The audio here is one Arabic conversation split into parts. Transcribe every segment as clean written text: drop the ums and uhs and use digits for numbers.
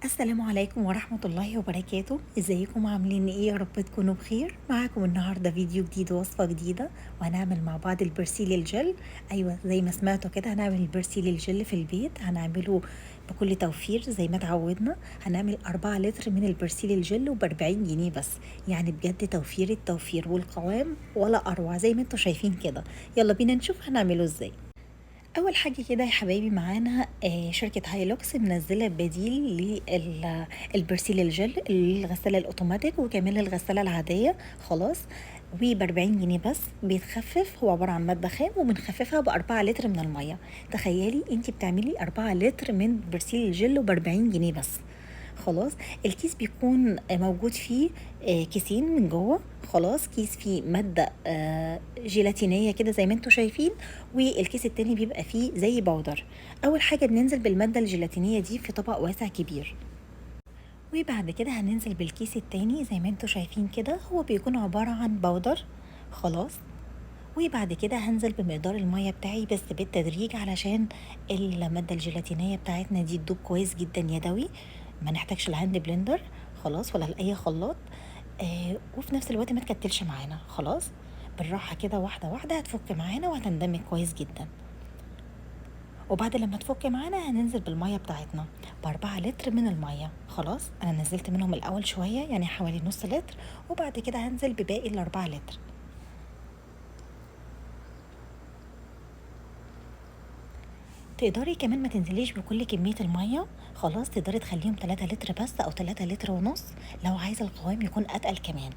السلام عليكم ورحمة الله وبركاته. ازيكم عاملين ايه؟ يا رب تكونوا بخير. معاكم النهاردة فيديو جديد ووصفة جديدة، وهنعمل مع بعض البرسيل الجل. ايوه زي ما سمعتوا كده هنعمل البرسيل الجل في البيت، هنعمله بكل توفير زي ما اتعودنا. هنعمل 4 لتر من البرسيل الجل ب40 جنيه بس، يعني بجد توفير التوفير، والقوام ولا اروع زي ما انتوا شايفين كده. يلا بينا نشوف هنعمله ازاي. اول حاجه كده يا حبايبي معانا شركه هايلوكس منزله بديل للبرسيل الجل، الغساله الاوتوماتيك وكمان الغساله العاديه. خلاص، وب40 جنيه بس بيتخفف، هو عباره عن ماده خام وبنخففها ب4 لتر من الميه. تخيلي انت بتعملي 4 لتر من برسيل الجل ب40 جنيه بس. خلاص، الكيس بيكون موجود فيه كيسين من جوه. خلاص، كيس فيه مادة جيلاتينية كده زي ما انتوا شايفين، والكيس التاني بيبقى فيه زي بودر. اول حاجة بننزل بالمادة الجيلاتينية دي في طبق واسع كبير، وبعد كده هننزل بالكيس التاني زي ما انتوا شايفين كده، هو بيكون عبارة عن بودر. خلاص، وبعد كده هنزل بمقدار المية بتاعي بس بالتدريج، علشان المادة الجيلاتينية بتاعتنا دي تدوب كويس جدا يدوي، ما نحتاجش الهاند بلندر خلاص ولا لأي خلاط. وفي نفس الوقت ما تكتلش معانا. خلاص، بالراحة كده واحدة واحدة هتفك معانا وهتندمج كويس جدا. وبعد لما تفك معانا هننزل بالمية بتاعتنا ب4 لتر من المية. خلاص، أنا نزلت منهم الأول شوية يعني حوالي نص لتر، وبعد كده هنزل بباقي ال4 لتر. تقدري كمان ما تنزليش بكل كمية المية. خلاص، تقدري تخليهم 3 لتر بس أو 3 لتر ونص لو عايزة القوام يكون أتقل كمان.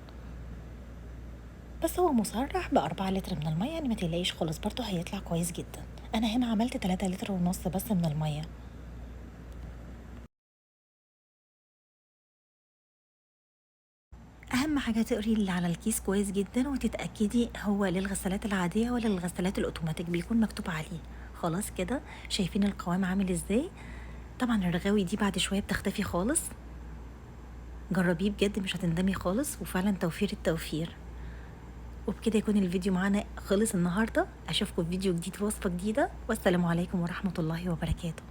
بس هو مصرح ب4 لتر من المية، يعني ما تقلقيش خالص، برضه هيطلع كويس جدا. أنا هنا عملت 3 لتر ونص بس من المية. أهم حاجة تقري اللي على الكيس كويس جدا وتتأكدي هو للغسالات العادية ولا للغسالات الأوتوماتيك، بيكون مكتوب عليه. خلاص كده، شايفين القوام عامل ازاي؟ طبعا الرغاوي دي بعد شوية بتختفي خالص. جربيه بجد مش هتندمي خالص، وفعلا توفير التوفير. وبكده يكون الفيديو معانا خلص النهاردة. أشوفكم في فيديو جديد ووصفة جديدة، والسلام عليكم ورحمة الله وبركاته.